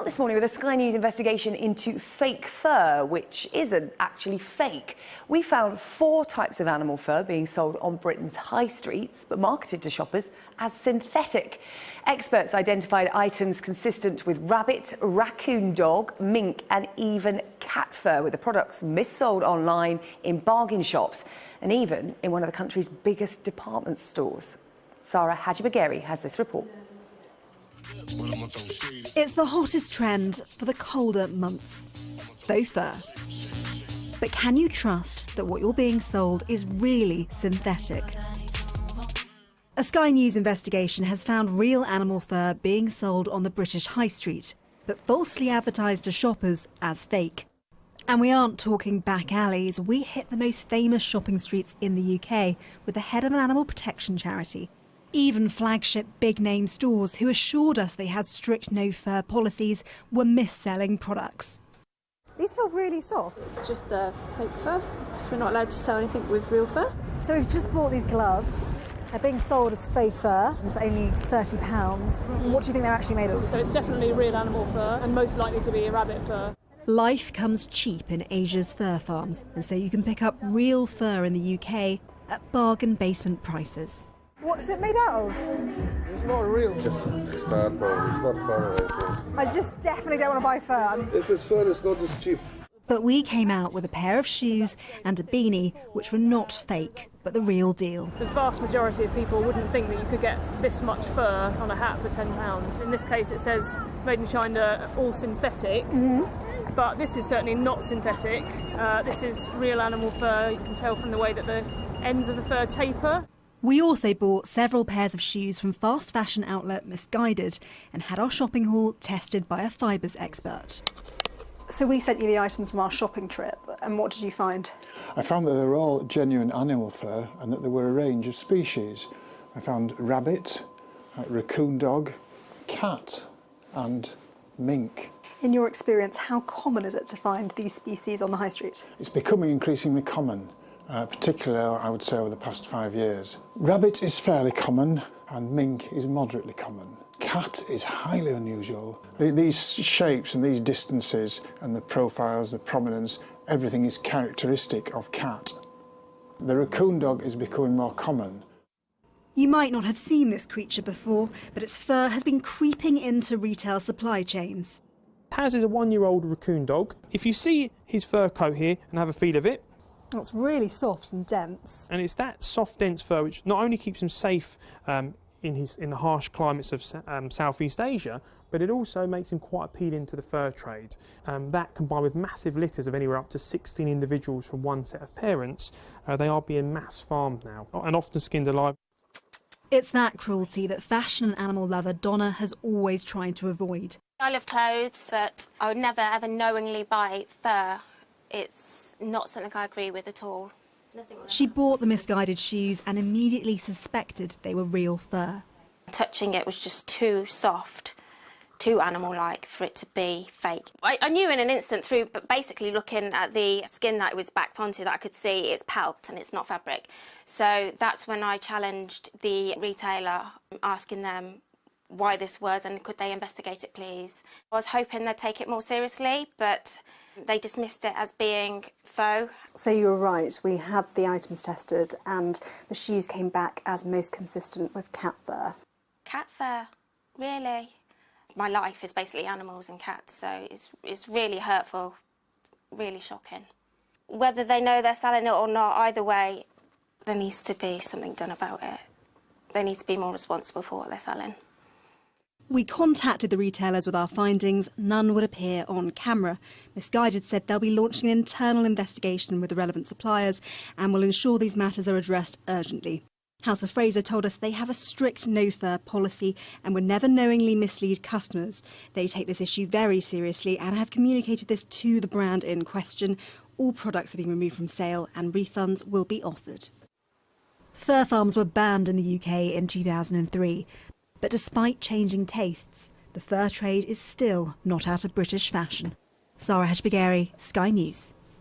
start this morning with a Sky News investigation into fake fur, which isn't actually fake. We found 4 types of animal fur being sold on Britain's high streets, but marketed to shoppers as synthetic. Experts identified items consistent with rabbit, raccoon dog, mink and even cat fur, with the products missold online in bargain shops and even in one of the country's biggest department stores. Sarah Hajibagheri has this report. It's the hottest trend for the colder months, faux fur. But can you trust that what you're being sold is really synthetic? A Sky News investigation has found real animal fur being sold on the British high street, but falsely advertised to shoppers as fake. And we aren't talking back alleys, we hit the most famous shopping streets in the UK with the head of an animal protection charity. Even flagship big-name stores who assured us they had strict no-fur policies were mis-selling products. These feel really soft. It's just fake fur, so we're not allowed to sell anything with real fur. So we've just bought these gloves. They're being sold as faux fur for only £30. What do you think they're actually made of? So it's definitely real animal fur and most likely to be a rabbit fur. Life comes cheap in Asia's fur farms, and so you can pick up real fur in the UK at bargain basement prices. What's it made out of? It's not real. Just textile, bro. It's not fur. I just definitely don't want to buy fur. If it's fur, it's not as cheap. But we came out with a pair of shoes and a beanie, which were not fake, but the real deal. The vast majority of people wouldn't think that you could get this much fur on a hat for £10. In this case, it says made in China, all synthetic. But this is certainly not synthetic. This is real animal fur. You can tell from the way that the ends of the fur taper. We also bought several pairs of shoes from fast fashion outlet Misguided and had our shopping haul tested by a fibres expert. So we sent you the items from our shopping trip, and what did you find? I found that they were all genuine animal fur and that there were a range of species. I found rabbit, raccoon dog, cat and mink. In your experience, how common is it to find these species on the high street? It's becoming increasingly common. Particularly, I would say, over the past 5 years. Rabbit is fairly common and mink is moderately common. Cat is highly unusual. These shapes and these distances and the profiles, the prominence, everything is characteristic of cat. The raccoon dog is becoming more common. You might not have seen this creature before, but its fur has been creeping into retail supply chains. Taz is a 1-year-old raccoon dog. If you see his fur coat here and have a feel of it, it's really soft and dense. And it's that soft, dense fur which not only keeps him safe in the harsh climates of Southeast Asia, but it also makes him quite appealing to the fur trade. That, combined with massive litters of anywhere up to 16 individuals from one set of parents, they are being mass farmed now, and often skinned alive. It's that cruelty that fashion and animal lover Donna has always tried to avoid. I love clothes, but I would never ever knowingly buy fur. It's not something I agree with at all. She bought the Misguided shoes and immediately suspected they were real fur. Touching it was just too soft, too animal-like for it to be fake. I knew in an instant through basically looking at the skin that it was backed onto that I could see it's pelt and it's not fabric. So that's when I challenged the retailer, asking them why this was and could they investigate it, please. I was hoping they'd take it more seriously, but they dismissed it as being faux. So you were right, we had the items tested and the shoes came back as most consistent with cat fur. Cat fur? Really? My life is basically animals and cats, so it's really hurtful, really shocking. Whether they know they're selling it or not, either way, there needs to be something done about it. They need to be more responsible for what they're selling. We contacted the retailers with our findings. None would appear on camera. Misguided said they'll be launching an internal investigation with the relevant suppliers and will ensure these matters are addressed urgently. House of Fraser told us they have a strict no-fur policy and would never knowingly mislead customers. They take this issue very seriously and have communicated this to the brand in question. All products have been removed from sale and refunds will be offered. Fur farms were banned in the UK in 2003. But despite changing tastes, the fur trade is still not out of British fashion. Sarah Hajibagheri, Sky News.